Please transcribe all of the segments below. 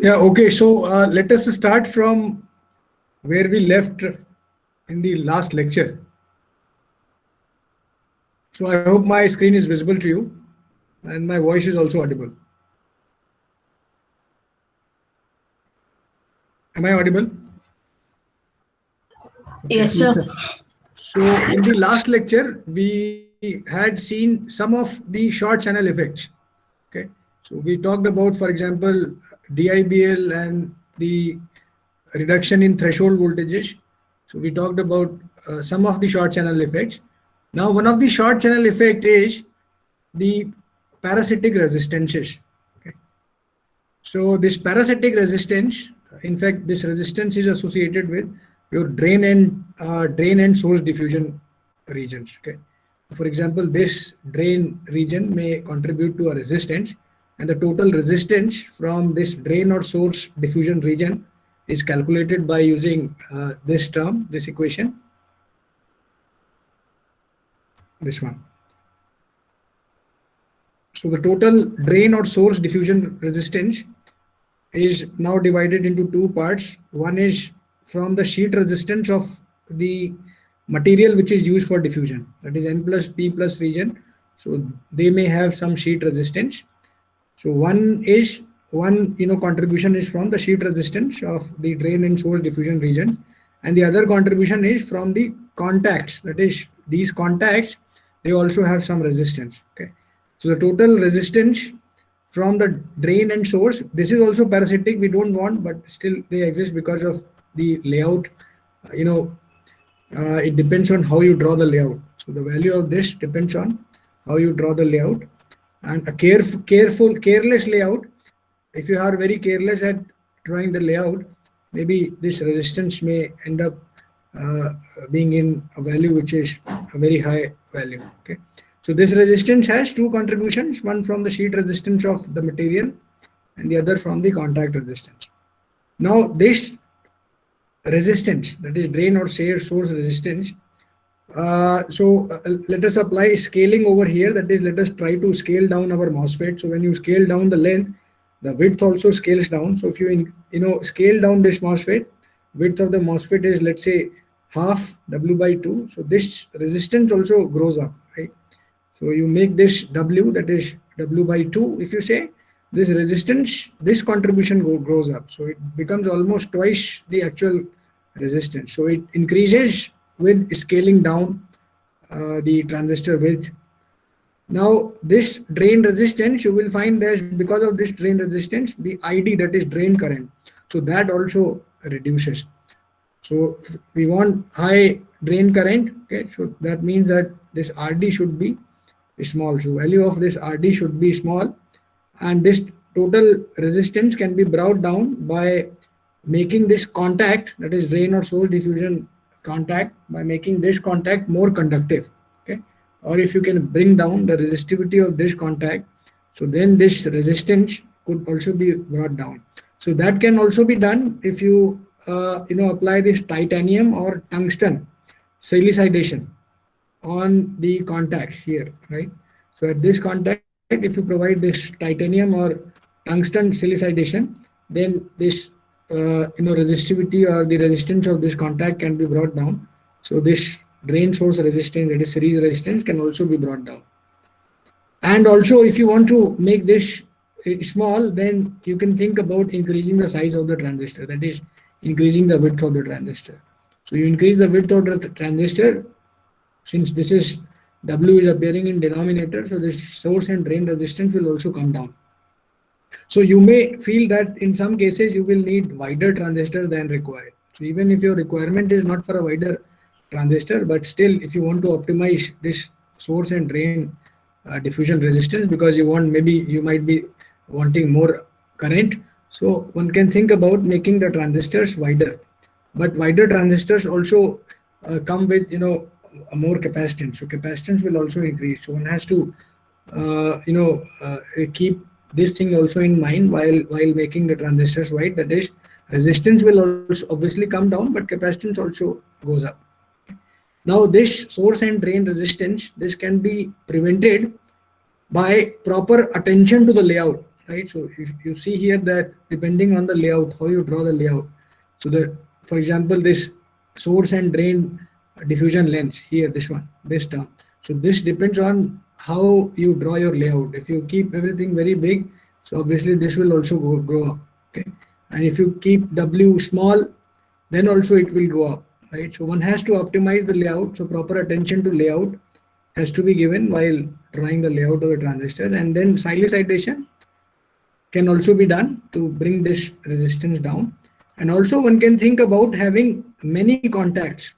Yeah, okay. So let us start from where we left in the last lecture. So I hope my screen is visible to you and my voice is also audible. Am I audible? Okay. Yes, sir. So in the last lecture, we had seen some of the short channel effects. Okay. So we talked about, for example, DIBL and the reduction in threshold voltages. So we talked about some of the short channel effects. Now, one of the short channel effect is the parasitic resistances. Okay. So this parasitic resistance, in fact, this resistance is associated with your drain and source diffusion regions. Okay. For example, this drain region may contribute to a resistance, and the total resistance from this drain or source diffusion region is calculated by using this term, this equation, this one. So the total drain or source diffusion resistance is now divided into two parts. One is from the sheet resistance of the material which is used for diffusion, that is N plus P plus region. So they may have some sheet resistance. So one contribution is from the sheet resistance of the drain and source diffusion region, and the other contribution is from the contacts. That is, these contacts, they also have some resistance. Okay, so the total resistance from the drain and source, this is also parasitic. We don't want, but still they exist because of the layout. It depends on how you draw the layout. So the value of this depends on how you draw the layout, and a careless layout. If you are very careless at drawing the layout, maybe this resistance may end up uh, being in a value which is a very high value. Okay, so this resistance has two contributions: one from the sheet resistance of the material, and the other from the contact resistance. Now this resistance, that is drain or source resistance. Let us apply scaling over here. That is, let us try to scale down our MOSFET. So when you scale down the length, the width also scales down. So if you scale down this MOSFET, width of the MOSFET is, let's say, half W by 2. So this resistance also grows up, right? So you make this W, that is W by 2. If you say, this resistance, this contribution grows up. So it becomes almost twice the actual resistance. So it increases with scaling down the transistor width. Now this drain resistance, you will find that because of this drain resistance, the ID, that is drain current, so that also reduces. So we want high drain current. Okay, so that means that this RD should be small. So value of this RD should be small, and this total resistance can be brought down by making this contact, that is drain or source diffusion contact, by making this contact more conductive. Okay, or if you can bring down the resistivity of this contact, so then this resistance could also be brought down. So that can also be done if you apply this titanium or tungsten silicidation on the contacts here, right? So at this contact, if you provide this titanium or tungsten silicidation, then this resistivity or the resistance of this contact can be brought down. So this drain source resistance, that is series resistance, can also be brought down. And also, if you want to make this small, then you can think about increasing the size of the transistor, that is increasing the width of the transistor. So you increase the width of the transistor, since this is W is appearing in denominator, so this source and drain resistance will also come down. So you may feel that in some cases you will need wider transistors than required. So even if your requirement is not for a wider transistor, but still if you want to optimize this source and drain diffusion resistance, because maybe you might be wanting more current, so one can think about making the transistors wider. But wider transistors also come with a more capacitance. So capacitance will also increase. So one has to keep this thing also in mind while making the transistors wide. That is, resistance will also obviously come down, but capacitance also goes up. Now this source and drain resistance, this can be prevented by proper attention to the layout. right? So if you see here that depending on the layout, how you draw the layout. So the, for example, this source and drain diffusion length here, this one, this term. So this depends on how you draw your layout. If you keep everything very big, so obviously this will also grow up. Okay, and if you keep W small, then also it will go up, right? So one has to optimize the layout. So proper attention to layout has to be given while drawing the layout of the transistor, and then Seilers iteration can also be done to bring this resistance down. And also one can think about having many contacts,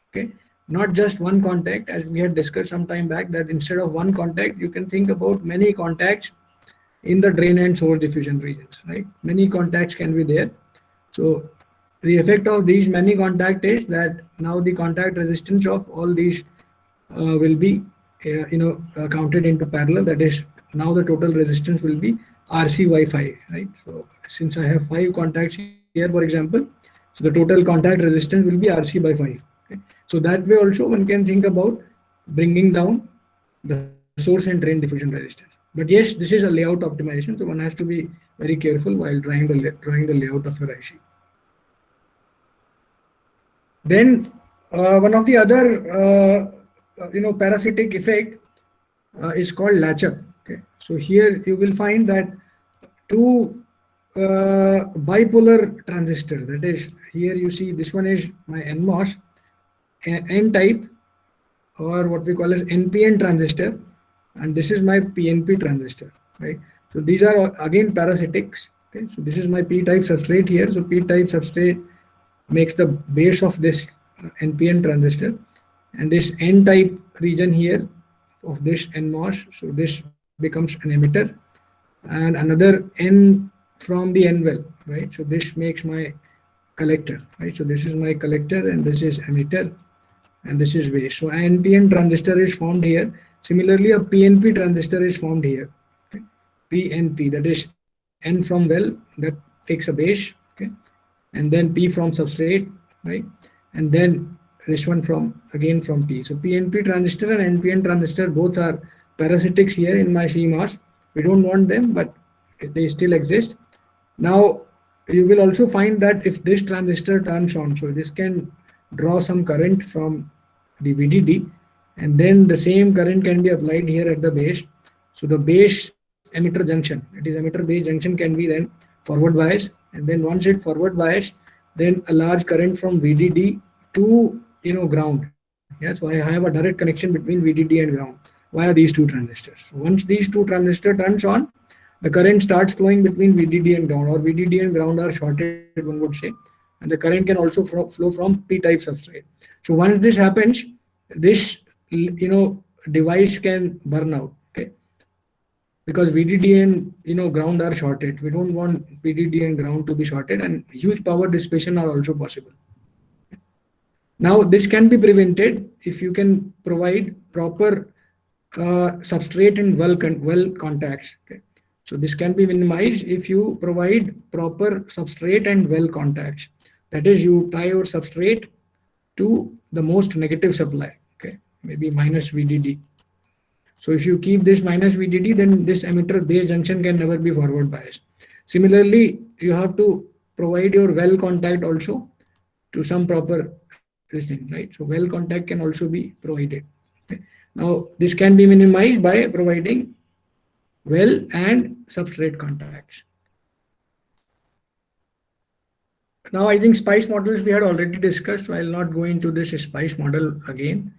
okay, not just one contact, as we had discussed some time back, that instead of one contact you can think about many contacts in the drain and source diffusion regions, right? Many contacts can be there. So the effect of these many contact is that now the contact resistance of all these will be counted into parallel. That is, now the total resistance will be RC by 5, right? So since I have 5 contacts here, for example, so the total contact resistance will be RC by 5. Okay? So that way also one can think about bringing down the source and drain diffusion resistance. But yes, this is a layout optimization, so one has to be very careful while drawing the layout of your IC. Then one of the other parasitic effect is called latch up. Okay, so here you will find that two bipolar transistor, that is, here you see this one is my NMOS N type, or what we call as NPN transistor, and this is my PNP transistor, right? So these are again parasitics. Okay, so this is my P type substrate here. So P type substrate makes the base of this NPN transistor, and this N type region here of this NMOS, so this becomes an emitter, and another N from the N well, right? So this makes my collector, right? So this is my collector and this is emitter and this is base. So an NPN transistor is formed here. Similarly, a PNP transistor is formed here. Okay? PNP, that is N from well, that takes a base, okay, and then P from substrate, right, and then this one from again from P. So PNP transistor and NPN transistor both are parasitics here in my CMOS. We don't want them, but they still exist. Now you will also find that if this transistor turns on, so this can draw some current from the VDD, and then the same current can be applied here at the base. So the base emitter junction, it is emitter base junction, can be then forward bias, and then once it forward bias, then a large current from VDD to ground. Yeah, so I have a direct connection between VDD and ground via these two transistors. So once these two transistors turns on, the current starts flowing between VDD and ground, or VDD and ground are shorted, one would say, and the current can also flow from P-type substrate. So once this happens, this device can burn out, okay, because VDD and ground are shorted. We don't want VDD and ground to be shorted, and huge power dissipation are also possible. Now this can be prevented if you can provide proper substrate and well contacts. Okay, so this can be minimized if you provide proper substrate and well contacts. That is, you tie your substrate to the most negative supply. Okay, maybe minus VDD. So if you keep this minus VDD, then this emitter base junction can never be forward biased. Similarly, you have to provide your well contact also to some proper this thing, right? So well contact can also be provided. Okay. Now this can be minimized by providing well and substrate contacts. Now I think SPICE models we had already discussed, so I'll not go into this SPICE model again.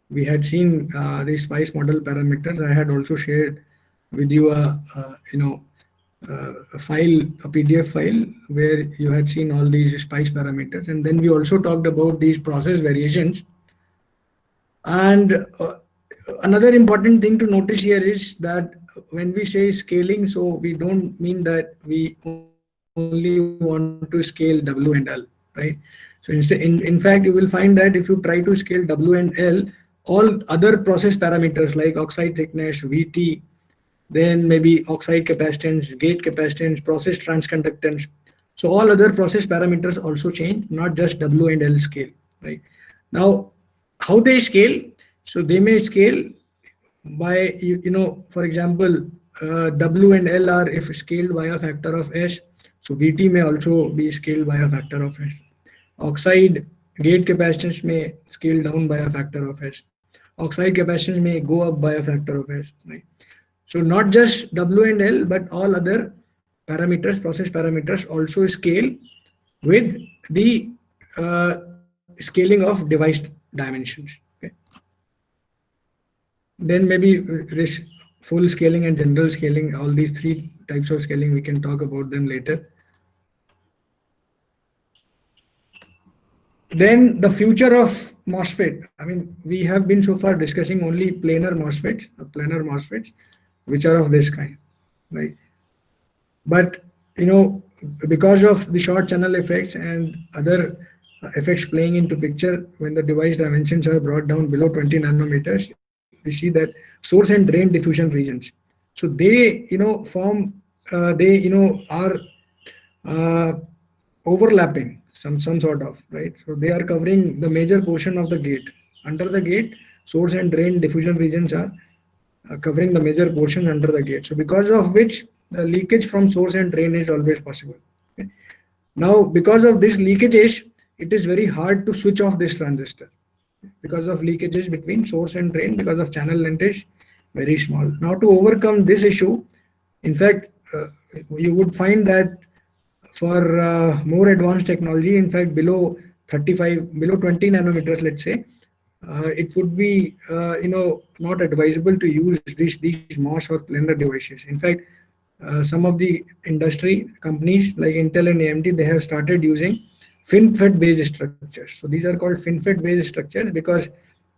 We had seen the SPICE model parameters. I had also shared with you a file, a PDF file, where you had seen all these SPICE parameters, and then we also talked about these process variations. And another important thing to notice here is that when we say scaling, so we don't mean that we only want to scale W and L, right? So in fact, you will find that if you try to scale W and L, all other process parameters like oxide thickness, VT, then maybe oxide capacitance, gate capacitance, process transconductance. So all other process parameters also change, not just W and L scale, right? Now, how they scale? So they may scale by, for example, W and L are if scaled by a factor of S. So VT may also be scaled by a factor of S. Oxide gate capacitance may scale down by a factor of S. Oxide capacitance may go up by a factor of S. Right? So not just W and L, but all other parameters, process parameters also scale with the scaling of device dimensions. Okay. Then maybe this full scaling and general scaling, all these three types of scaling, we can talk about them later. Then the future of MOSFET. I mean, we have been so far discussing only planar MOSFETs, which are of this kind, right? But because of the short channel effects and other effects playing into picture, when the device dimensions are brought down below 20 nanometers, we see that source and drain diffusion regions. So they, form, they, are uh, overlapping some sort of, right? So they are covering the major portion of the gate. Under the gate, source and drain diffusion regions are covering the major portion under the gate. So because of which the leakage from source and drain is always possible. Okay. Now, because of this leakages, it is very hard to switch off this transistor because of leakages between source and drain, because of channel length is very small. Now, to overcome this issue, in fact, you would find that for more advanced technology, in fact, below 20 nanometers, let's say, it would be not advisable to use these MOS or planar devices. In fact, some of the industry companies like Intel and AMD, they have started using FinFET based structures. So these are called FinFET based structures because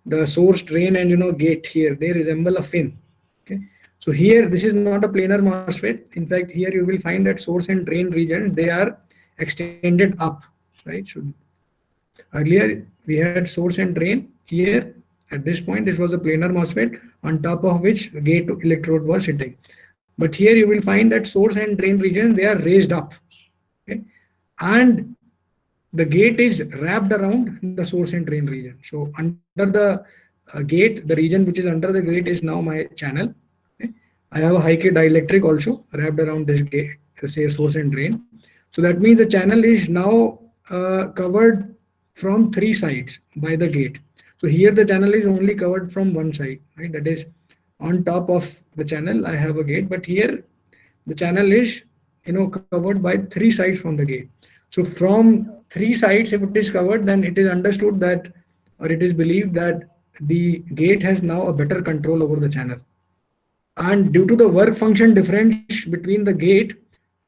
the source, drain, and gate here, they resemble a fin. Okay. So here, this is not a planar MOSFET. In fact, here you will find that source and drain region, they are extended up, right? So earlier we had source and drain here. At this point, this was a planar MOSFET on top of which the gate electrode was sitting. But here you will find that source and drain region, they are raised up. Okay? And the gate is wrapped around the source and drain region. So under the gate, the region which is under the gate is now my channel. Okay? I have a high K dielectric also wrapped around this gate, say source and drain. So that means the channel is now covered from three sides by the gate. So here the channel is only covered from one side, right? That is on top of the channel, I have a gate, but here the channel is covered by three sides from the gate. So from three sides, if it is covered, then it is understood that, or it is believed that the gate has now a better control over the channel. And due to the work function difference between the gate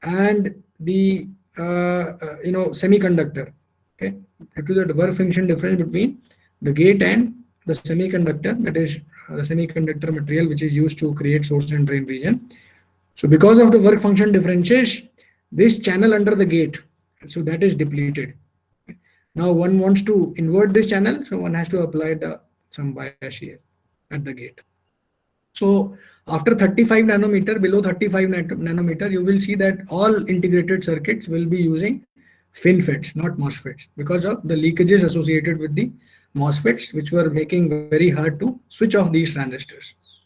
and the semiconductor, okay, due to the work function difference between the gate and the semiconductor, that is the semiconductor material which is used to create source and drain region. So because of the work function differences, this channel under the gate, so that is depleted. Now one wants to invert this channel, so one has to apply some bias here at the gate. So after 35 nanometer, below 35 nanometer, you will see that all integrated circuits will be using FinFETs, not MOSFETs, because of the leakages associated with the MOSFETs, which were making very hard to switch off these transistors.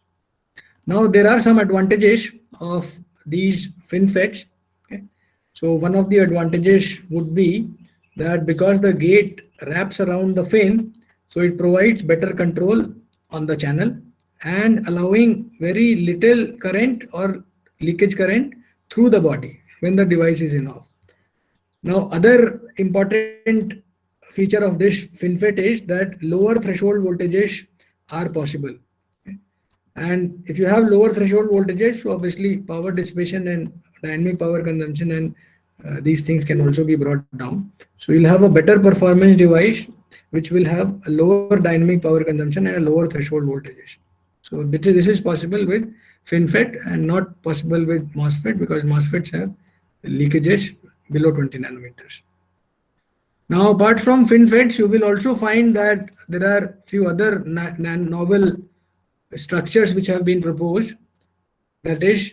Now there are some advantages of these FinFETs. Okay. So one of the advantages would be that because the gate wraps around the fin, so it provides better control on the channel and allowing very little current or leakage current through the body when the device is in off. Now, other important feature of this FinFET is that lower threshold voltages are possible. Okay. And if you have lower threshold voltages, so obviously power dissipation and dynamic power consumption and these things can also be brought down. So you'll have a better performance device which will have a lower dynamic power consumption and a lower threshold voltages. So this is possible with FinFET and not possible with MOSFET because MOSFETs have leakages below 20 nanometers. Now, apart from FinFETs, you will also find that there are few other novel structures which have been proposed. That is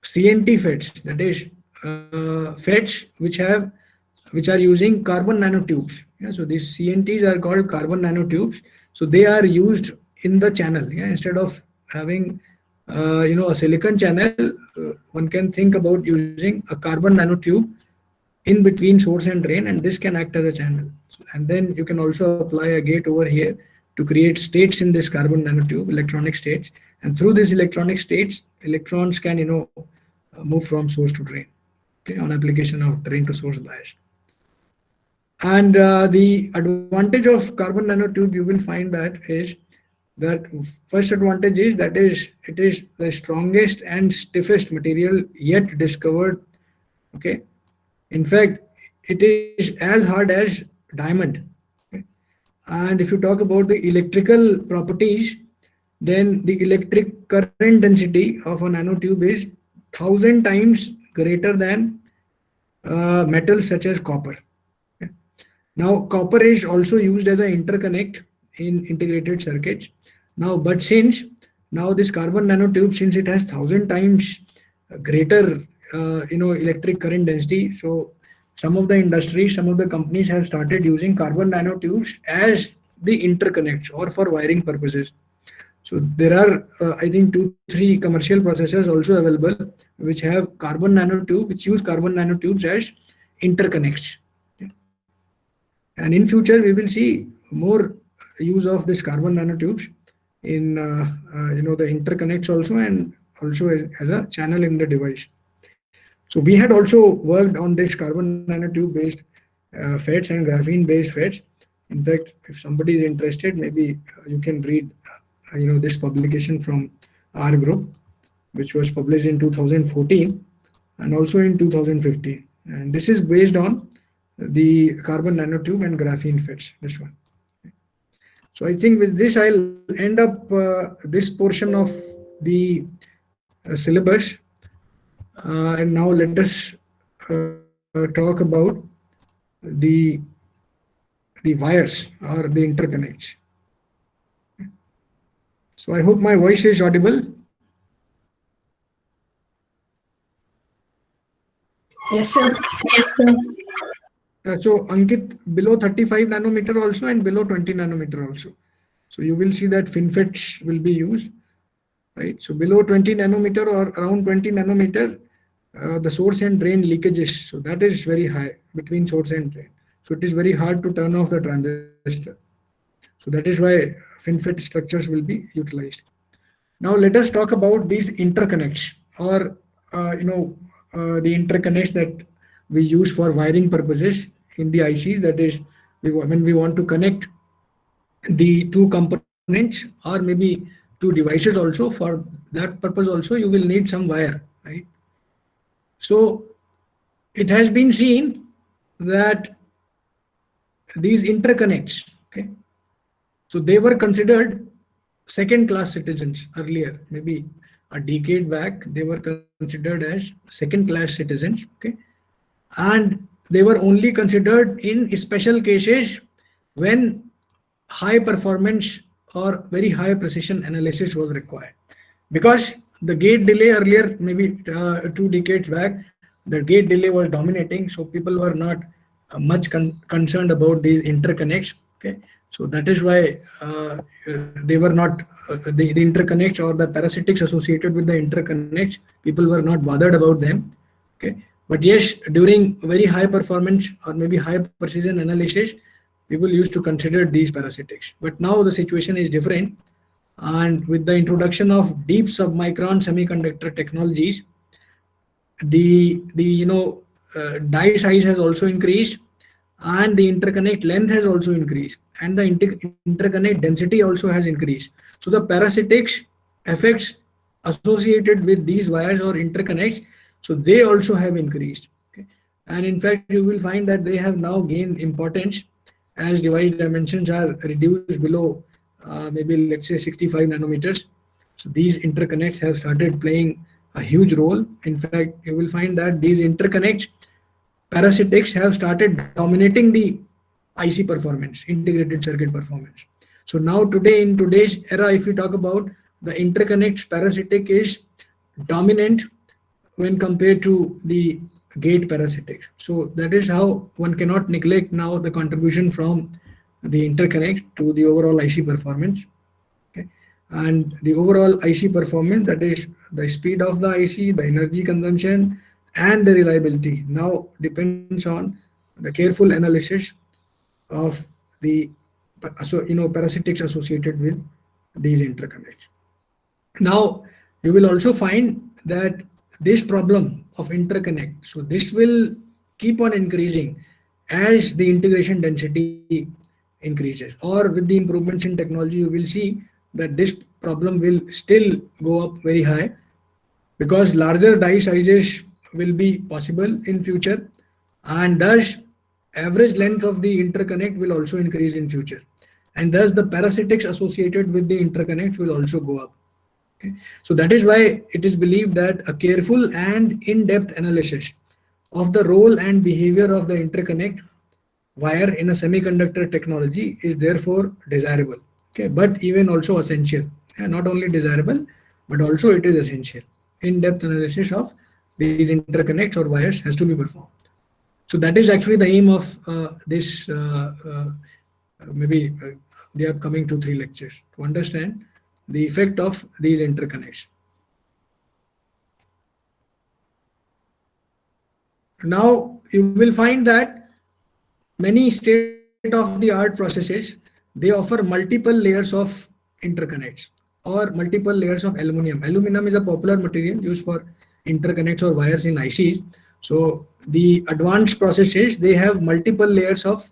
CNT FETs. That is FETs which are using carbon nanotubes. Yeah, so these CNTs are called carbon nanotubes. So they are used in the channel. Yeah, instead of having a silicon channel, one can think about using a carbon nanotube in between source and drain, and this can act as a channel. And then you can also apply a gate over here to create states in this carbon nanotube, electronic states. And through these electronic states, electrons can move from source to drain. Okay, on application of drain to source bias. And the advantage of carbon nanotube, you will find that first advantage is that it is the strongest and stiffest material yet discovered. Okay, in fact, it is as hard as diamond. Okay? And if you talk about the electrical properties, then the electric current density of a nanotube is 1,000 times greater than metals such as copper. Okay? Now, copper is also used as an interconnect in integrated circuits. Now, but since now this carbon nanotube, since it has 1,000 times greater, electric current density, so some of the industries, some of the companies have started using carbon nanotubes as the interconnects or for wiring purposes. So there are, I think, 2-3 commercial processors also available which have carbon nanotube, which use carbon nanotubes as interconnects. And in future, we will see more use of this carbon nanotubes in the interconnects also, and also as a channel in the device. So we had also worked on this carbon nanotube based FETs and graphene based FETs. In fact, if somebody is interested, maybe you can read this publication from our group, which was published in 2014 and also in 2015. And this is based on the carbon nanotube and graphene FETs, this one. So I think with this, I'll end up this portion of the syllabus. And now let us talk about the wires or the interconnects. So I hope my voice is audible. Yes, sir. Yes, sir. So Ankit, below 35 nanometer also and below 20 nanometer also. So you will see that FinFETs will be used, right? So below 20 nanometer or around 20 nanometer, the source and drain leakages. So that is very high between source and drain. So it is very hard to turn off the transistor. So that is why FinFET structures will be utilized. Now let us talk about these interconnects, or the interconnects that we use for wiring purposes in the ICs. That is, when we want to connect the two components or maybe two devices also. For that purpose also, you will need some wire, right? So it has been seen that these interconnects, okay, so they were considered second class citizens earlier. Maybe a decade back, they were considered as second class citizens, okay, and they were only considered in special cases when high performance or very high precision analysis was required. Because the gate delay earlier, maybe 2 decades back, the gate delay was dominating, so people were not much concerned about these interconnects. Okay, so that is why they were not the interconnects or the parasitics associated with the interconnects. People were not bothered about them. Okay, but yes, during very high performance or maybe high precision analysis, people used to consider these parasitics. But now the situation is different, and with the introduction of deep submicron semiconductor technologies, the die size has also increased, and the interconnect length has also increased, and the interconnect density also has increased. So the parasitics effects associated with these wires or interconnects, so they also have increased. Okay, and in fact you will find that they have now gained importance as device dimensions are reduced below maybe let's say 65 nanometers. So these interconnects have started playing a huge role. In fact, you will find that these interconnects, parasitics, have started dominating the IC performance, integrated circuit performance. So now today, in today's era, if you talk about the interconnects, parasitic is dominant when compared to the gate parasitics. So that is how one cannot neglect now the contribution from the interconnect to the overall IC performance. Okay. and the overall IC performance, that is the speed of the IC, the energy consumption, and the reliability, now depends on the careful analysis of the parasitics associated with these interconnects. Now you will also find that this problem of interconnect, so this will keep on increasing as the integration density increases, or with the improvements in technology you will see that this problem will still go up very high, because larger die sizes will be possible in future, and thus average length of the interconnect will also increase in future, and thus the parasitics associated with the interconnect will also go up. Okay. So that is why it is believed that a careful and in-depth analysis of the role and behavior of the interconnect wire in a semiconductor technology is therefore desirable, okay, but even also essential. Yeah, not only desirable, but also it is essential. In-depth analysis of these interconnects or wires has to be performed. So that is actually the aim of this maybe the upcoming 2-3 lectures, to understand the effect of these interconnects. Now you will find that many state-of-the-art processes, they offer multiple layers of interconnects or multiple layers of aluminum. Aluminum is a popular material used for interconnects or wires in ICs. So the advanced processes, they have multiple layers of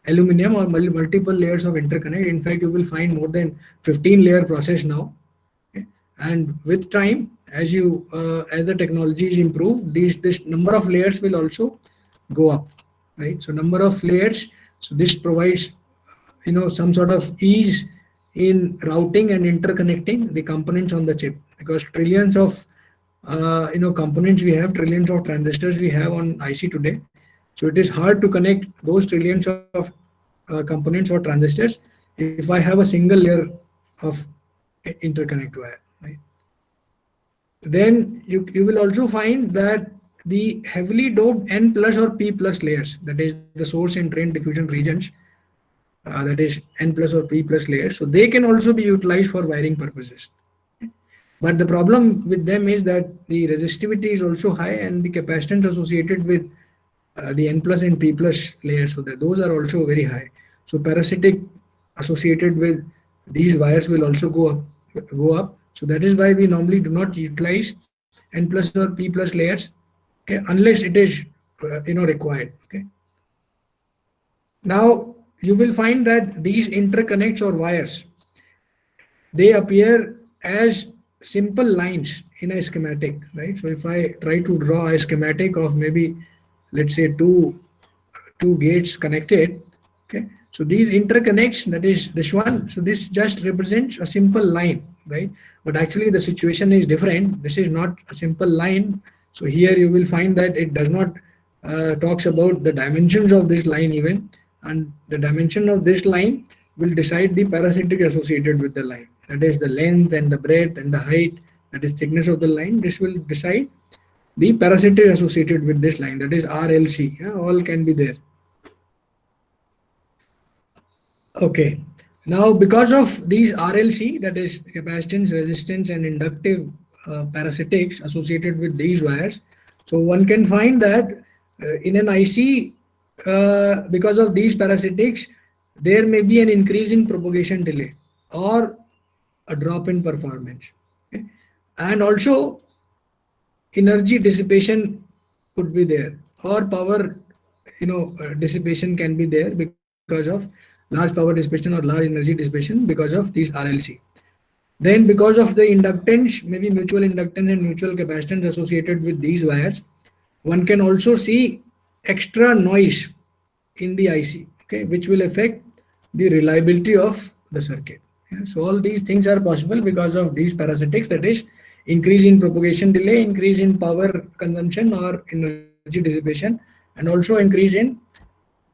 aluminum or multiple layers of interconnect. In fact, you will find more than 15-layer process now. Okay. And with time, as the technologies improve, this number of layers will also go up, right? So number of layers, so this provides some sort of ease in routing and interconnecting the components on the chip, because trillions of components we have, trillions of transistors we have on IC today. So it is hard to connect those trillions of components or transistors if I have a single layer of interconnect wire, right? Then you will also find that the heavily doped N plus or P plus layers, that is the source and drain diffusion regions, that is N plus or P plus layers, so they can also be utilized for wiring purposes. But the problem with them is that the resistivity is also high and the capacitance associated with the N plus and P plus layers, so that those are also very high. So parasitic associated with these wires will also go up. So that is why we normally do not utilize N plus or P plus layers, okay, unless it is required. Okay. Now you will find that these interconnects or wires, they appear as simple lines in a schematic, right? So if I try to draw a schematic of maybe, let's say two gates connected, okay, so these interconnects, that is this one, so this just represents a simple line, right? But actually the situation is different. This is not a simple line. So here you will find that it does not talks about the dimensions of this line even, and the dimension of this line will decide the parasitic associated with the line, that is the length and the breadth and the height, that is thickness of the line. This will decide the parasitic associated with this line, that is RLC. Yeah, all can be there. Okay, now because of these RLC, that is capacitance, resistance and inductive parasitics associated with these wires, so one can find that in an IC, because of these parasitics, there may be an increase in propagation delay or a drop in performance. Okay? And also energy dissipation could be there, or power dissipation can be there because of large power dissipation or large energy dissipation because of these RLC. Then because of the inductance, maybe mutual inductance and mutual capacitance associated with these wires, one can also see extra noise in the IC, okay, which will affect the reliability of the circuit. Yeah, so all these things are possible because of these parasitics, that is increase in propagation delay, increase in power consumption or energy dissipation, and also increase in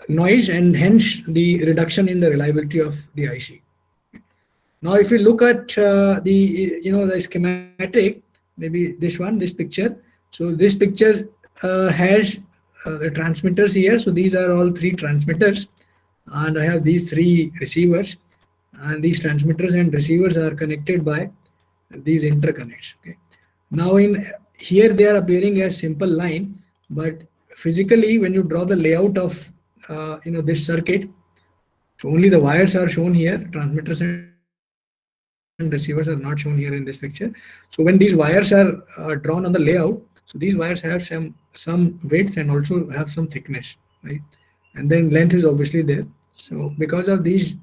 noise, and hence the reduction in the reliability of the IC. Now if you look at the schematic, maybe this picture. So this picture has the transmitters here. So these are all 3 transmitters, and I have these 3 receivers, and these transmitters and receivers are connected by these interconnects. Okay. Now in here they are appearing as simple line, but physically when you draw the layout of this circuit, so only the wires are shown here, transmitters and receivers are not shown here in this picture. So when these wires are drawn on the layout, so these wires have some width and also have some thickness, right? And then length is obviously there. So because of these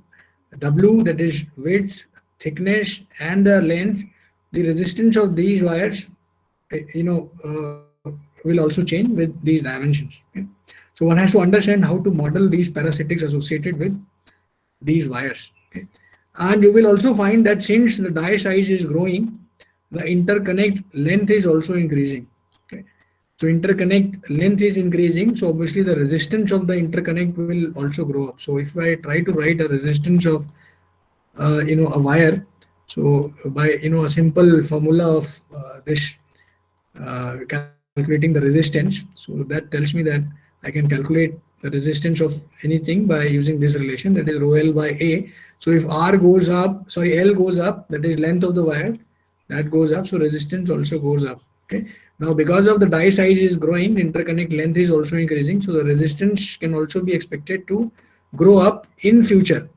W, that is width, thickness, and the length, the resistance of these wires, will also change with these dimensions. Okay? So one has to understand how to model these parasitics associated with these wires. Okay? And you will also find that since the die size is growing, the interconnect length is also increasing. Okay? So interconnect length is increasing, so obviously the resistance of the interconnect will also grow up. So if I try to write a resistance of a wire, so by a simple formula of this calculating the resistance, so that tells me that I can calculate the resistance of anything by using this relation, that is rho L by A. So if R goes up, sorry, L goes up, that is length of the wire, that goes up, so resistance also goes up. Okay. Now because of the die size is growing, interconnect length is also increasing, so the resistance can also be expected to grow up in future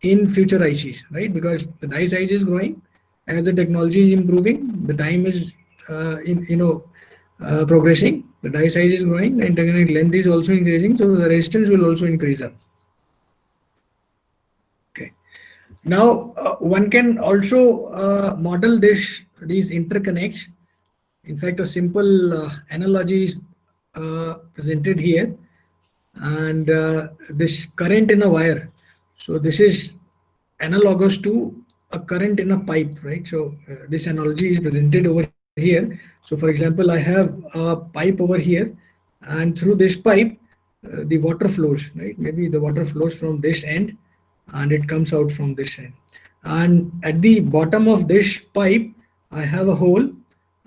ICs, right? Because the die size is growing as the technology is improving, the time is progressing, the die size is growing, the interconnect length is also increasing, so the resistance will also increase up. Okay. Now one can also model these interconnects. In fact, a simple analogy is presented here, and this current in a wire. So this is analogous to a current in a pipe, right? So this analogy is presented over here. So for example, I have a pipe over here, and through this pipe, the water flows, right? Maybe the water flows from this end and it comes out from this end. And at the bottom of this pipe, I have a hole,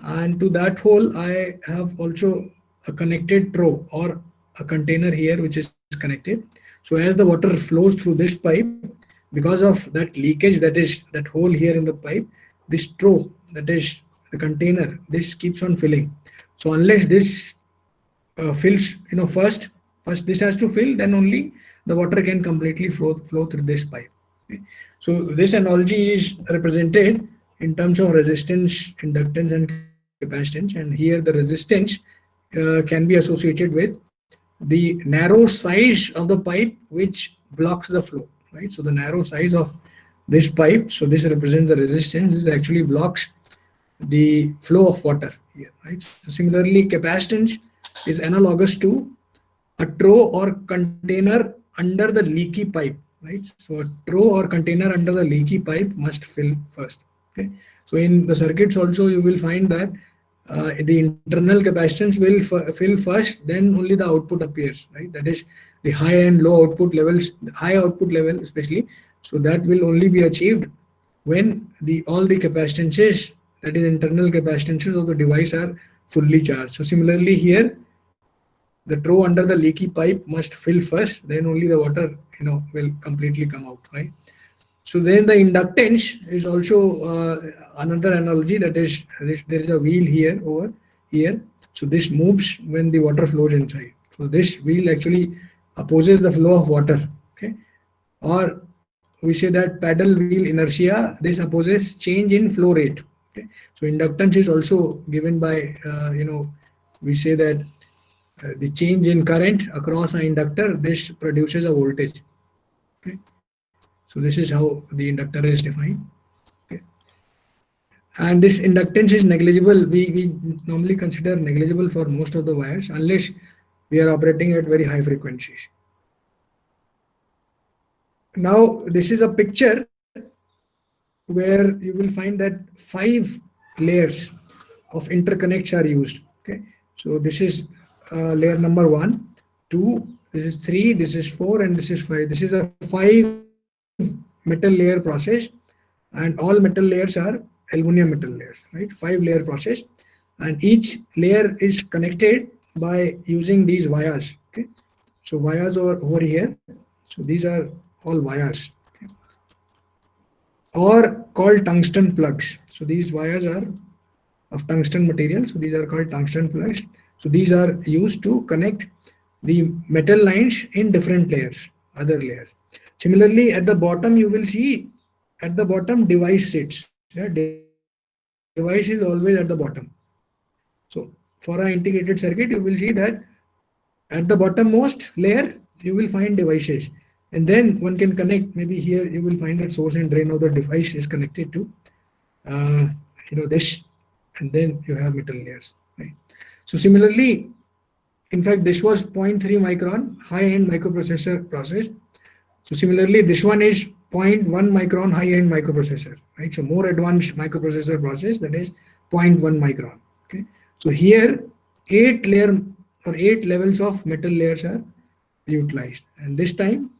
and to that hole, I have also a connected trough or a container here which is connected. So as the water flows through this pipe, because of that leakage, that is that hole here in the pipe, this trough, that is the container, this keeps on filling. So unless this fills, first this has to fill, then only the water can completely flow through this pipe. Okay. So this analogy is represented in terms of resistance, inductance, and capacitance, and here the resistance can be associated with the narrow size of the pipe which blocks the flow, right? So the narrow size of this pipe, so this represents the resistance, this actually blocks the flow of water here, right? So similarly, capacitance is analogous to a trough or container under the leaky pipe, right? So a trough or container under the leaky pipe must fill first. Okay. So in the circuits also you will find that the internal capacitance will fill first, then only the output appears, right? That is the high and low output levels, high output level especially. So that will only be achieved when all the capacitances, that is internal capacitances of the device, are fully charged. So similarly here, the trough under the leaky pipe must fill first, then only the water will completely come out, right? So then the inductance is also another analogy, that is there is a wheel here over here, so this moves when the water flows inside. So this wheel actually opposes the flow of water. Okay. Or we say that paddle wheel inertia, this opposes change in flow rate. Okay. So inductance is also given by we say that the change in current across an inductor, this produces a voltage. Okay. So this is how the inductor is defined. Okay. And this inductance is negligible. We normally consider negligible for most of the wires unless we are operating at very high frequencies. Now this is a picture where you will find that 5 layers of interconnects are used. Okay. So this is layer number 1, 2, this is 3, this is 4, and this is 5. This is a 5 metal layer process, and all metal layers are aluminum metal layers, right? 5 layer process, and each layer is connected by using these wires. Okay. So wires over here. So these are all wires. Okay. or called tungsten plugs. So these wires are of tungsten material. So these are called tungsten plugs. So these are used to connect the metal lines in different layers, other layers. Similarly, at the bottom, you will see at the bottom device sits. Yeah, device is always at the bottom. So for an integrated circuit, you will see that at the bottommost layer, you will find devices. And then one can connect, maybe here you will find that source and drain of the device is connected to uh, this, and then you have metal layers, right? So similarly, in fact, this was 0.3 micron high-end microprocessor process. So similarly, this one is 0.1 micron high-end microprocessor, right? So more advanced microprocessor process, that is 0.1 micron. Okay. So here 8 layer or 8 levels of metal layers are utilized, and this time,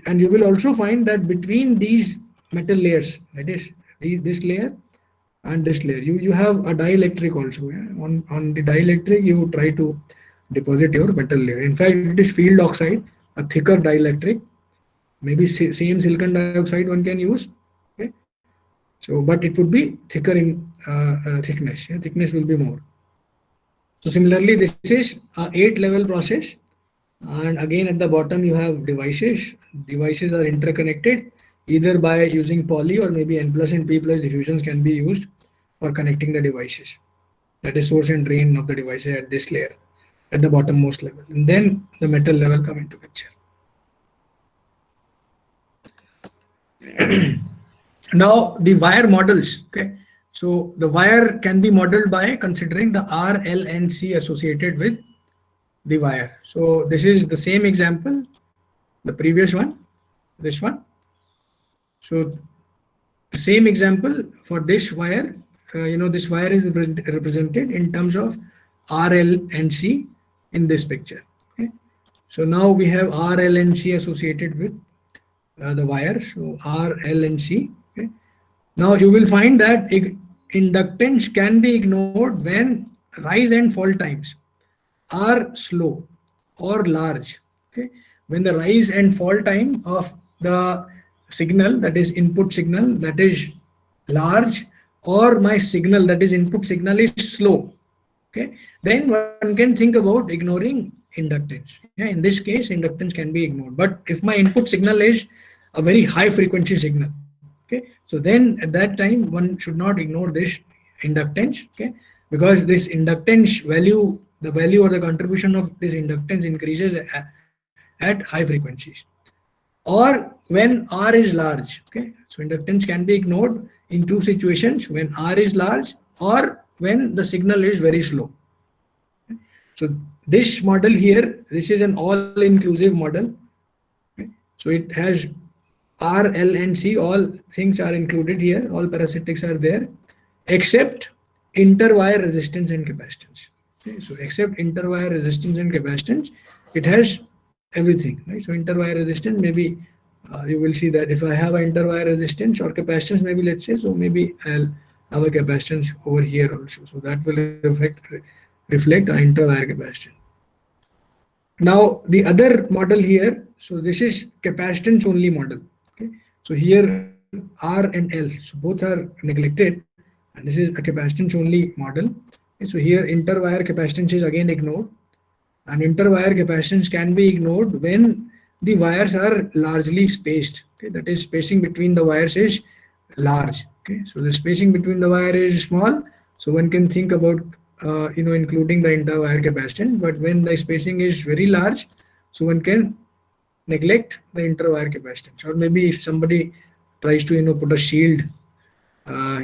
and you will also find that between these metal layers, that is this layer and this layer, you have a dielectric also. Yeah? On the dielectric, you try to deposit your metal layer. In fact, it is field oxide, a thicker dielectric. Maybe same silicon dioxide one can use. Okay, so but it would be thicker in thickness. Yeah? Thickness will be more. So similarly, this is a 8 level process, and again at the bottom you have devices. Devices are interconnected either by using poly, or maybe N plus and P plus diffusions can be used for connecting the devices. That is source and drain of the devices at this layer, at the bottommost level, and then the metal level come into picture. Now the wire models. Okay, so the wire can be modeled by considering the R, L, and C associated with the wire. So this is the same example, the previous one, this one. So the same example for this wire, this wire is represented in terms of R, L, and C in this picture. Okay. So now we have R, L, and C associated with the wire. So R, L, and C. Okay. Now you will find that inductance can be ignored when rise and fall times are slow or large. Okay, when the rise and fall time of the signal, that is input signal, that is large, or my signal, that is input signal, is slow. Okay, then one can think about ignoring inductance. Yeah, in this case, inductance can be ignored. But if my input signal is a very high frequency signal, okay, so then at that time one should not ignore this inductance. Okay, because this inductance value, the value or the contribution of this inductance increases at high frequencies, or when R is large. Okay, so inductance can be ignored in two situations: when R is large, or when the signal is very slow. So this model here, this is an all-inclusive model. Okay. So it has R, L, and C, all things are included here, all parasitics are there, except interwire resistance and capacitance. Okay. So except interwire resistance and capacitance, it has everything, right? So interwire resistance, maybe you will see that if I have an interwire resistance or capacitance, maybe let's say, so maybe I'll have a capacitance over here also. So that will reflect an interwire capacitance. Now the other model here, so this is capacitance only model. Okay, so here R and L, so both are neglected, and this is a capacitance only model. Okay, so here interwire capacitance is again ignored, and interwire capacitance can be ignored when the wires are largely spaced. Okay, that is, spacing between the wires is large. Okay, so the spacing between the wire is small, so one can think about including the interwire capacitance. But when the spacing is very large, so one can neglect the interwire capacitance. Or maybe if somebody tries to put a shield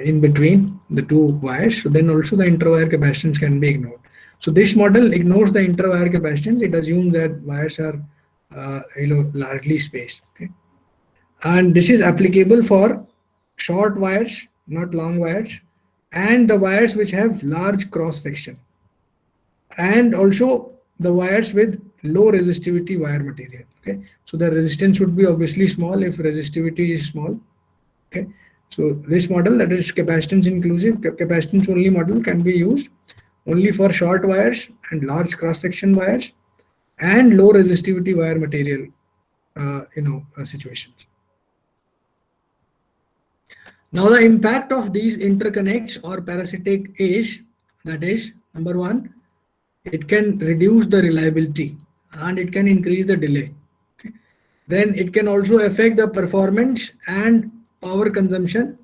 in between the two wires, so then also the interwire capacitance can be ignored. So this model ignores the interwire capacitance. It assumes that wires are largely spaced. Okay, and this is applicable for short wires, not long wires, and the wires which have large cross section, and also the wires with low resistivity wire material. Okay, so the resistance would be obviously small if resistivity is small. Okay, so this model, that is capacitance inclusive, capacitance only model, can be used only for short wires and large cross section wires and low resistivity wire material situations. Now the impact of these interconnects or parasitic is, that is, number one, it can reduce the reliability and it can increase the delay. Okay. Then it can also affect the performance and power consumption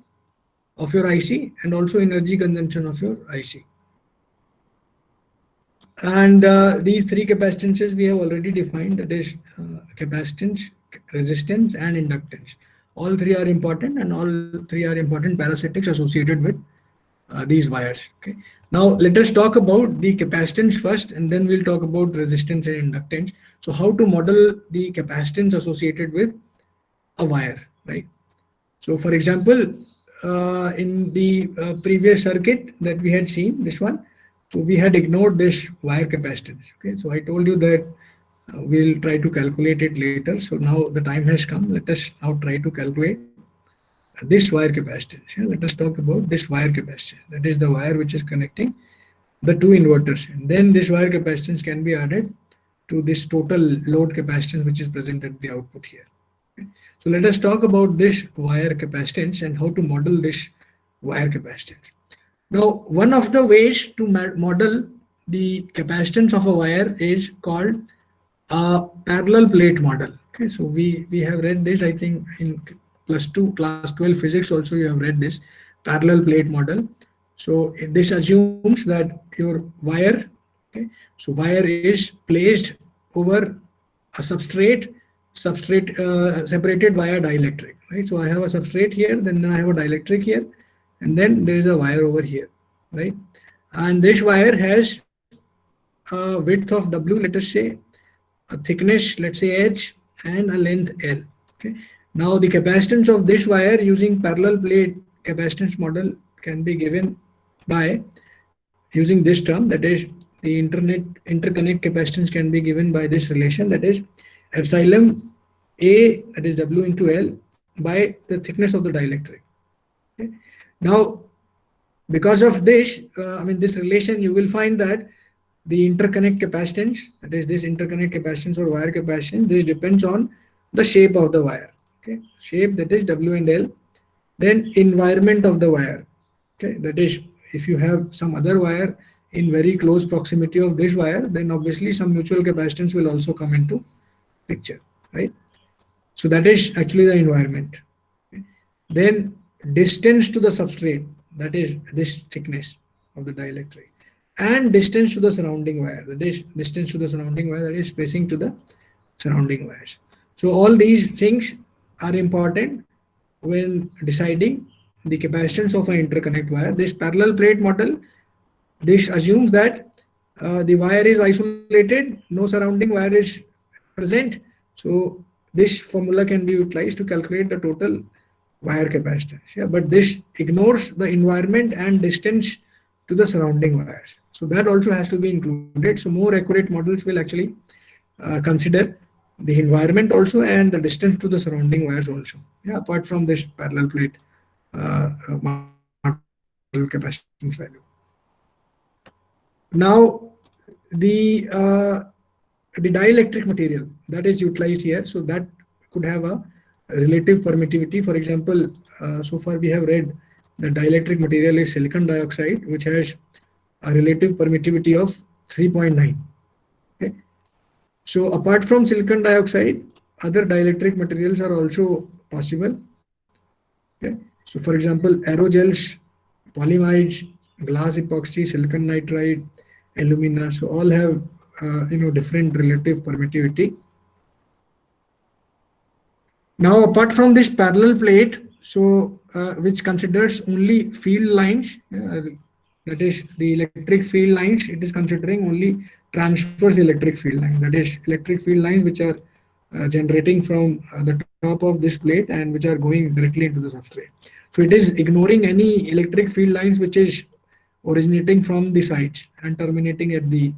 of your IC and also energy consumption of your IC. And these three capacitances we have already defined, that is capacitance, resistance and inductance. All three are important and all three are important parasitics associated with these wires. Okay. Now let us talk about the capacitance first and then we'll talk about resistance and inductance. So how to model the capacitance associated with a wire, right? So for example, in the previous circuit that we had seen, this one, so we had ignored this wire capacitance. Okay, so I told you that we'll try to calculate it later. So now the time has come. Let us now try to calculate this wire capacitance. Yeah, let us talk about this wire capacitance. That is the wire which is connecting the two inverters. And then this wire capacitance can be added to this total load capacitance which is present at the output here. Okay. So let us talk about this wire capacitance and how to model this wire capacitance. Now, one of the ways to model the capacitance of a wire is called a parallel plate model. Okay, so we have read this, I think, in +2 class 12 physics also you have read this parallel plate model. So this assumes that your wire, okay, so wire is placed over a substrate separated by a dielectric, right? So I have a substrate here, then I have a dielectric here, and then there is a wire over here, right? And this wire has a width of W, let us say, a thickness, let's say H, and a length L. Okay. Now the capacitance of this wire using parallel plate capacitance model can be given by using this term, that is the interconnect capacitance can be given by this relation, that is epsilon A, that is W into L, by the thickness of the dielectric. Okay. Now because of this, this relation, you will find that the interconnect capacitance, that is this interconnect capacitance or wire capacitance, this depends on the shape of the wire. Okay, shape, that is W and L. Then environment of the wire. Okay, that is if you have some other wire in very close proximity of this wire, then obviously some mutual capacitance will also come into picture, right? So that is actually the environment. Okay. Then distance to the substrate, that is this thickness of the dielectric, and distance to the surrounding wire, that is distance to the surrounding wire, that is spacing to the surrounding wires. So all these things are important when deciding the capacitance of an interconnect wire. This parallel plate model, this assumes that the wire is isolated, no surrounding wire is present. So this formula can be utilized to calculate the total wire capacitance. Yeah, but this ignores the environment and distance to the surrounding wires. So that also has to be included. So more accurate models will actually consider the environment also and the distance to the surrounding wires also. Yeah, apart from this parallel plate capacitance value. Now the dielectric material that is utilized here, so that could have a relative permittivity. For example, so far we have read the dielectric material is silicon dioxide, which has a relative permittivity of 3.9. Okay. So apart from silicon dioxide, other dielectric materials are also possible. Okay. So for example, aerogels, polyamides, glass epoxy, silicon nitride, alumina, so all have different relative permittivity. Now apart from this parallel plate, so which considers only field lines, that is the electric field lines, it is considering only transverse electric field line, that is electric field lines which are generating from the top of this plate and which are going directly into the substrate. So it is ignoring any electric field lines which is originating from the sides and terminating at the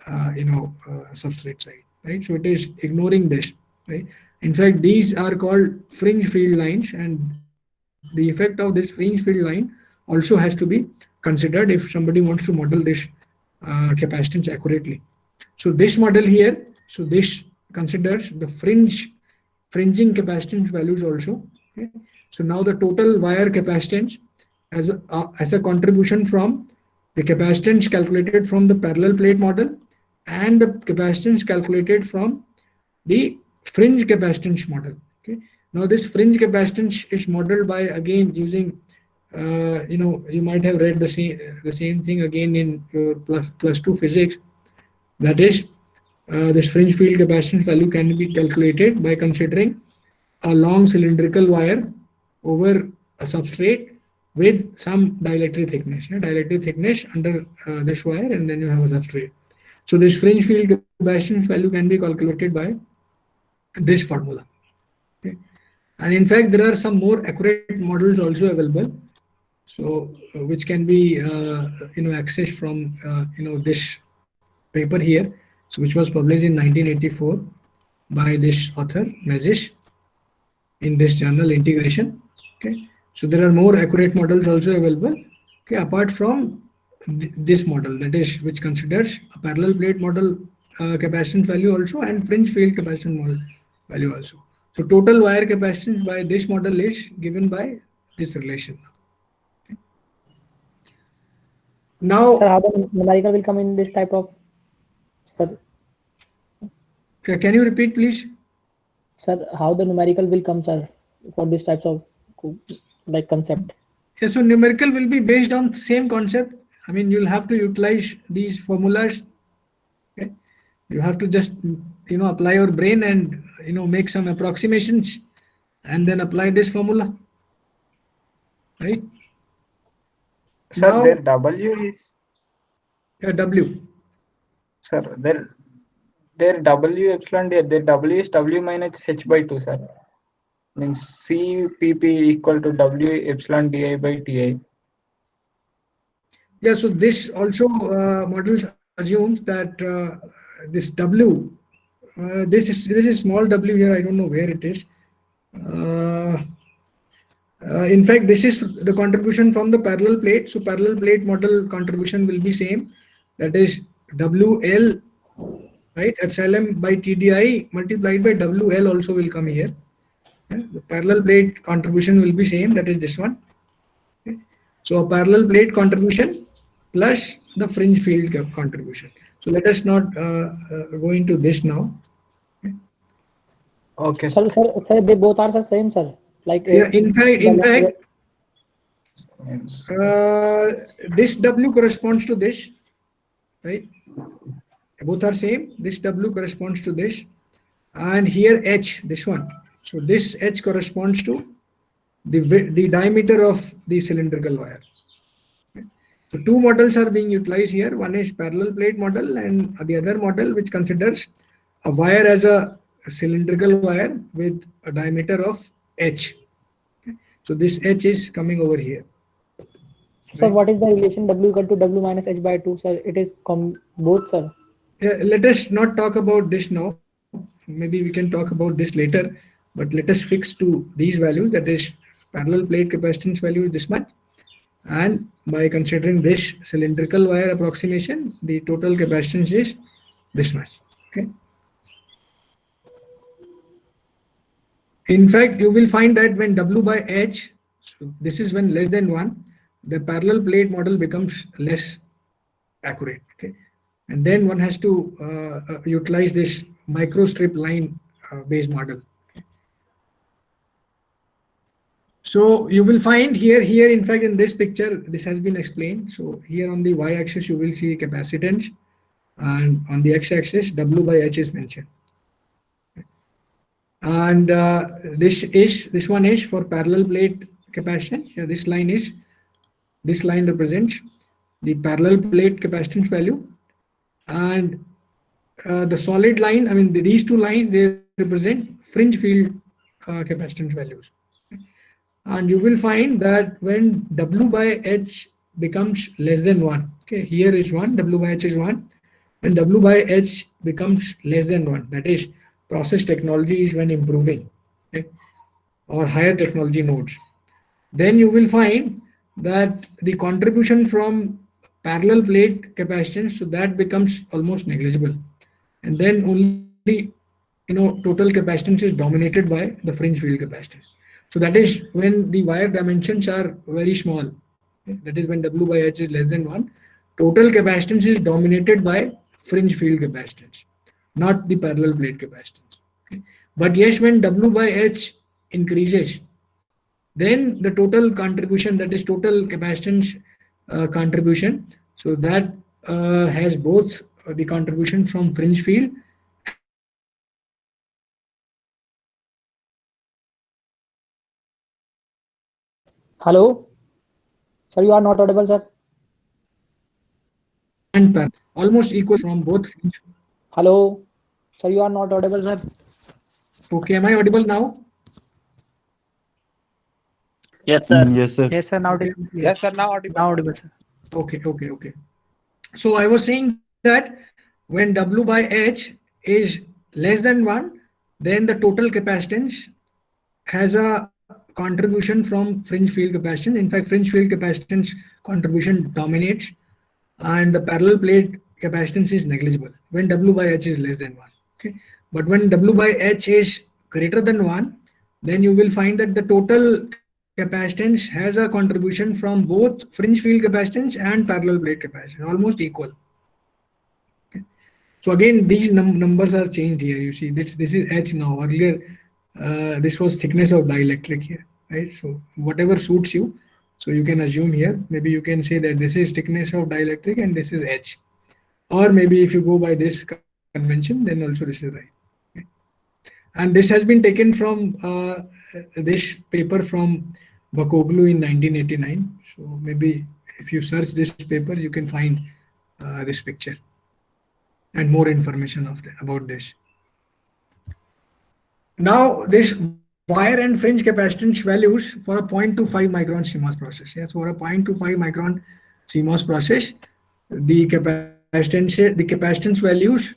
substrate side, right? So it is ignoring this, right? In fact, these are called fringe field lines, and the effect of this fringe field line also has to be considered if somebody wants to model this capacitance accurately. So this model here, so this considers the fringing capacitance values also. Okay? So now the total wire capacitance as a contribution from the capacitance calculated from the parallel plate model and the capacitance calculated from the fringe capacitance model. Okay. Now this fringe capacitance is modeled by again using you might have read the same thing again in your plus two physics. That is, this fringe field capacitance value can be calculated by considering a long cylindrical wire over a substrate with some dielectric thickness. Dielectric thickness under this wire, and then you have a substrate. So this fringe field capacitance value can be calculated by this formula. Okay. And in fact, there are some more accurate models also available. So which can be accessed from this paper here, so which was published in 1984 by this author Mezish in this journal Integration. Okay, so there are more accurate models also available. Okay, apart from this model, that is, which considers a parallel plate model capacitance value also and fringe field capacitance model value also. So total wire capacitance by this model is given by this relation. Now, Sir, how the numerical will come in this type of, sir? Can you repeat, please? Sir, how the numerical will come, sir, for these types of like concept? Yeah, so numerical will be based on same concept. I mean, you'll have to utilize these formulas. Okay? You have to just apply your brain and make some approximations and then apply this formula, right? Sir, Now, their W is, W. sir, their W epsilon, their W is W minus H by 2, sir. Means CPP equal to W epsilon di by Ti. Yeah, so this also models assumes that this W, this is small w here. I don't know where it is. In fact, this is the contribution from the parallel plate. So parallel plate model contribution will be same. That is WL, right? Epsilon by TDI multiplied by WL also will come here. Yeah? The parallel plate contribution will be same. That is this one. Okay? So a parallel plate contribution plus the fringe field contribution. So let us not go into this now. Okay. Sir, they both are the same, sir. Like yeah, in fact, Means, this W corresponds to this, right? Both are same. This W corresponds to this, and here H, this one. So this H corresponds to the diameter of the cylindrical wire. Okay. So two models are being utilized here. One is parallel plate model, and the other model which considers a wire as a cylindrical wire with a diameter of H. Okay. So this H is coming over here. So right. What is the relation W equal to W minus H by 2, sir? It is both, sir. Let us not talk about this now. Maybe we can talk about this later, but let us fix to these values. That is, parallel plate capacitance value is this much, and by considering this cylindrical wire approximation, the total capacitance is this much. Okay. In fact, you will find that when W by H, so this is when less than 1, the parallel plate model becomes less accurate. Okay. And then one has to utilize this microstrip line based model. Okay. So you will find here in fact in this picture, this has been explained. So here on the y-axis, you will see capacitance, and on the x-axis, W by H is mentioned. And this one is for parallel plate capacitance. Yeah, this line represents the parallel plate capacitance value, and the solid line, I mean these two lines, they represent fringe field capacitance values. And you will find that when W by H becomes less than 1, okay, here is 1, W by H is 1, when W by H becomes less than 1, that is, process technology is when improving, okay, or higher technology nodes, then you will find that the contribution from parallel plate capacitance, so that becomes almost negligible, and then only total capacitance is dominated by the fringe field capacitance. So that is when the wire dimensions are very small. Okay? That is when W by H is less than 1. Total capacitance is dominated by fringe field capacitance, not the parallel plate capacitance. Okay? But yes, when W by H increases, then the total contribution, that is total capacitance contribution, so that has both the contribution from fringe field Hello? Sir, you are not audible, sir. and parallel, almost equal from both fringe. Hello? Sir, you are not audible, sir. Okay, am I audible now? Yes, sir. Yes, sir. Yes, sir. Now it is. Yes, sir. Now audible. Now audible, sir. Okay. So I was saying that when W by H is less than 1, then the total capacitance has a contribution from fringe field capacitance. In fact, fringe field capacitance contribution dominates, and the parallel plate capacitance is negligible when W by H is less than 1. Okay, but when W by H is greater than 1, then you will find that the total capacitance has a contribution from both fringe field capacitance and parallel plate capacitance, almost equal. Okay. So again, these numbers are changed here. You see, this is H now. Earlier, this was thickness of dielectric here, right? So whatever suits you. So you can assume here, maybe you can say that this is thickness of dielectric and this is H. Or maybe if you go by this convention, then also this is right. Okay. And this has been taken from this paper from Bakoglu in 1989. So maybe if you search this paper, you can find this picture and more information about this. Now this wire and fringe capacitance values for a 0.25 micron CMOS process. Yes, for a 0.25 micron CMOS process, the capacitance values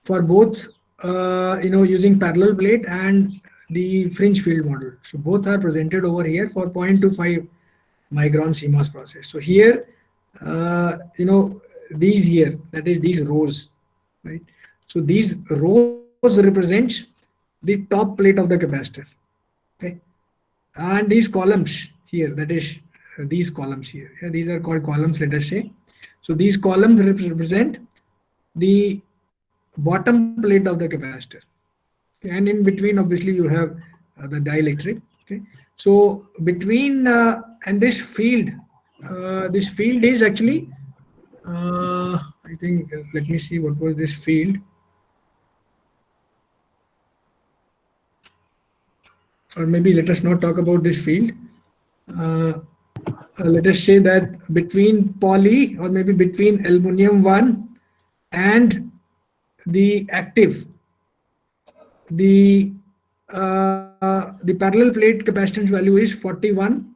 for both using parallel plate and the fringe field model. So both are presented over here for 0.25 micron CMOS process. So here, these here, that is these rows, right? So these rows represents the top plate of the capacitor, okay? And these columns here, that is these columns here, yeah, these are called columns, let us say. So these columns represent the bottom plate of the capacitor, okay? And in between, obviously, you have the dielectric. Okay, so between and this field is actually I think, let me see what was this field. Or maybe let us not talk about this field. Let us say that between poly, or maybe between aluminum 1 and the active, the parallel plate capacitance value is 41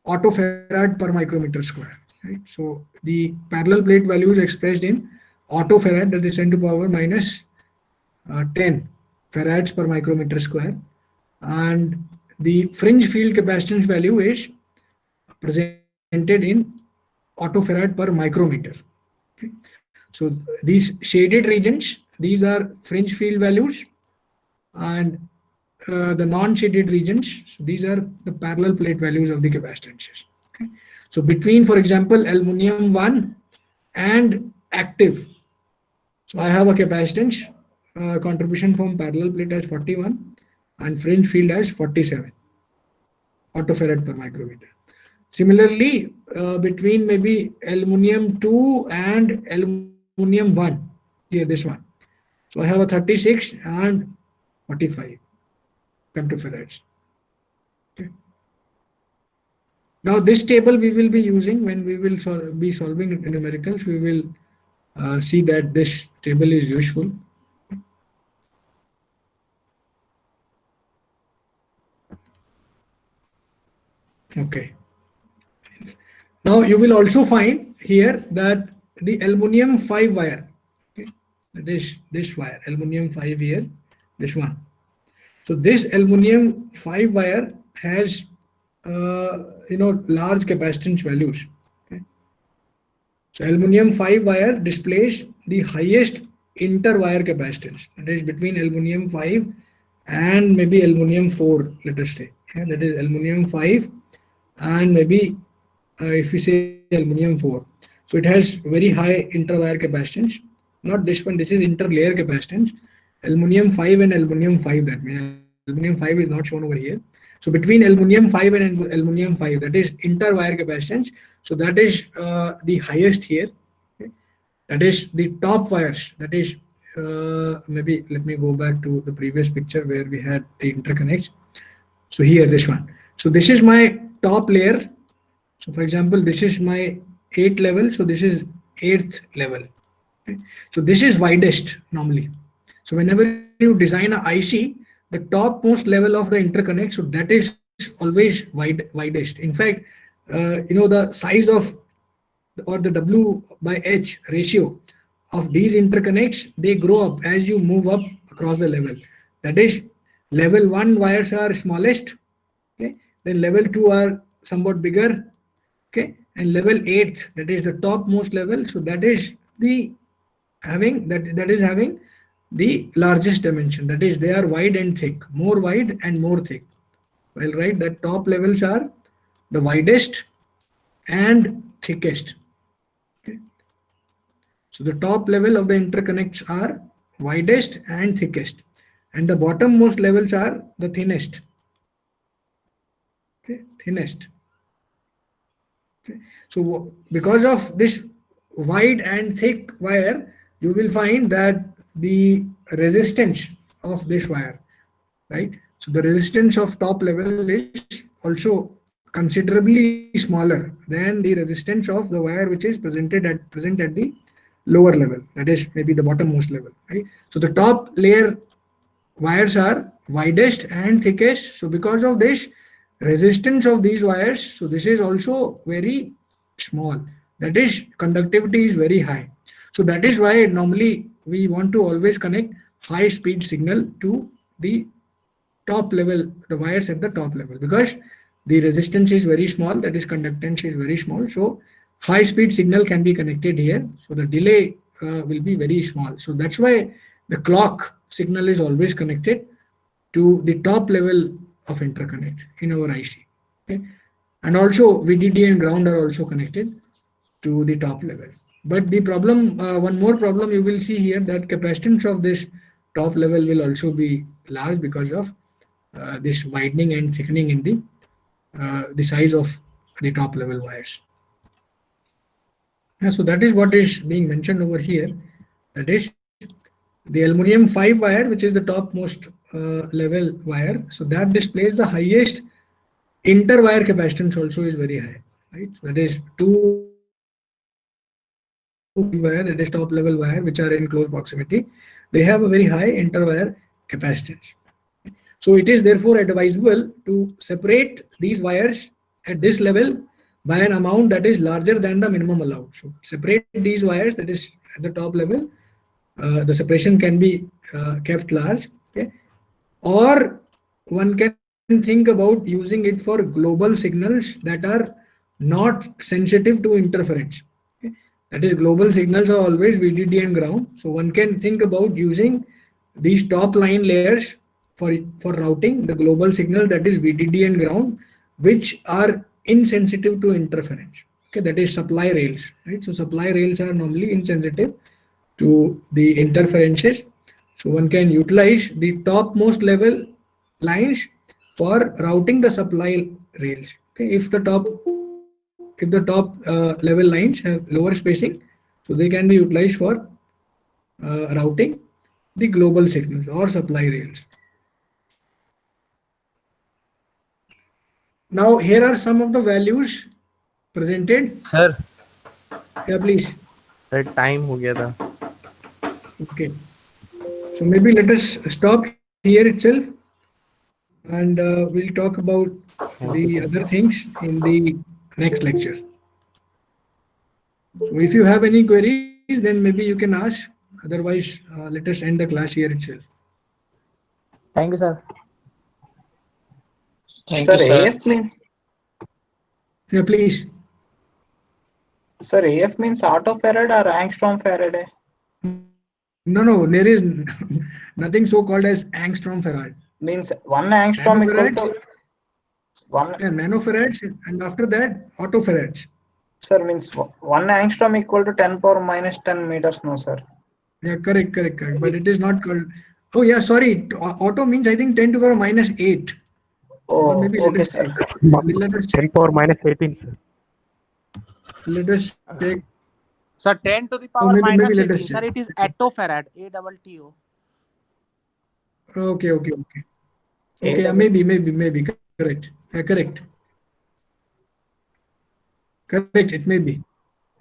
autofarad per micrometer square. Right? So the parallel plate value is expressed in autofarad, that is 10 to the power minus 10 farads per micrometer square, and the fringe field capacitance value is presented in autofarad per micrometer. Okay. So these shaded regions, these are fringe field values, and the non-shaded regions, so these are the parallel plate values of the capacitances. Okay. So between, for example, aluminum 1 and active, so I have a capacitance contribution from parallel plate as 41 and fringe field as 47 autofarad per micrometer. Similarly, between maybe aluminum 2 and aluminum 1, here this one, so I have a 36 and 45 femtofarads. Okay. Now this table we will be using when we will be solving numericals. We will see that this table is useful. Okay. Now you will also find here that the aluminum 5 wire, okay, that is this wire, aluminum 5 here, this one. So this aluminum 5 wire has large capacitance values. Okay. So aluminum 5 wire displays the highest inter-wire capacitance, that is between aluminum 5 and maybe aluminum 4, let us say. Yeah, that is aluminum 5 and maybe if we say aluminum 4. So it has very high inter-wire capacitance. Not this one, this is inter-layer capacitance. Aluminum 5 and aluminum 5, that means aluminum 5 is not shown over here. So between aluminum 5 and aluminum 5, that is inter-wire capacitance. So that is the highest here. Okay. That is the top wires. That is maybe let me go back to the previous picture where we had the interconnects. So here, this one. So this is my top layer. So for example, this is my 8th level. So this is 8th level. Okay. So this is widest normally. So whenever you design a IC, the topmost level of the interconnect, so that is always widest. In fact, the size of or the W by H ratio of these interconnects, they grow up as you move up across the level. That is, level 1 wires are smallest, okay, then level 2 are somewhat bigger, okay, and level 8, that is the topmost level, so that is the having that is having the largest dimension, that is they are wide and thick, more wide and more thick. Well, right, the top levels are the widest and thickest. Okay. So the top level of the interconnects are widest and thickest, and the bottommost levels are the thinnest. Okay, thinnest. Okay. So because of this wide and thick wire, you will find that the resistance of this wire, right? So the resistance of top level is also considerably smaller than the resistance of the wire which is present at the lower level, that is maybe the bottommost level, right? So the top layer wires are widest and thickest. So because of this resistance of these wires, so this is also very small, that is conductivity is very high. So that is why normally we want to always connect high speed signal to the top level, the wires at the top level, because the resistance is very small, that is conductance is very small. So high speed signal can be connected here, so the delay will be very small. So that's why the clock signal is always connected to the top level of interconnect in our IC. Okay. And also VDD and ground are also connected to the top level. But the problem, one more problem you will see here, that capacitance of this top level will also be large because of this widening and thickening in the size of the top level wires. Yeah, so that is what is being mentioned over here. That is the aluminum 5 wire, which is the topmost level wire. So that displays the highest inter-wire capacitance also is very high, right? So that is 2 wire, that is top level wire, which are in close proximity. They have a very high inter-wire capacitance. So it is therefore advisable to separate these wires at this level by an amount that is larger than the minimum allowed. So separate these wires, that is at the top level, the separation can be kept large, okay? Or one can think about using it for global signals that are not sensitive to interference. Okay? That is, global signals are always VDD and ground. So one can think about using these top line layers for routing the global signal, that is VDD and ground, which are insensitive to interference. Okay, that is supply rails, right? So supply rails are normally insensitive to the interferences. So one can utilize the topmost level lines for routing the supply rails. Okay, if the top level lines have lower spacing, so they can be utilized for routing the global signals or supply rails. Now here are some of the values presented. Sir Yeah, please. Time हो गया था. Okay. So maybe let us stop here itself, and we'll talk about the other things in the next lecture. So if you have any queries, then maybe you can ask. Otherwise, let us end the class here itself. Thank you, sir. Sir, AF means, Yeah, please. sir, AF means autofarad or angstrom farad? No, there is nothing so called as angstrom farad. Means 1 angstrom equal to Nanofarads, 1, yeah, nanofarads, and after that, attofarads. sir, means 1 angstrom equal to 10 power minus 10 meters, no, sir. Yeah, correct. But it is not called. Oh yeah, sorry. Auto means I think 10 to the power minus 8. Or Oh, maybe let okay, us sir. check. Let us 10 check. power minus 18, sir. Let us check. Sir, 10 to the Or power maybe minus let us 18. Sir, check. it is attofarad. ATTO. Okay. Okay, AW. maybe. Correct. Correct. It may be.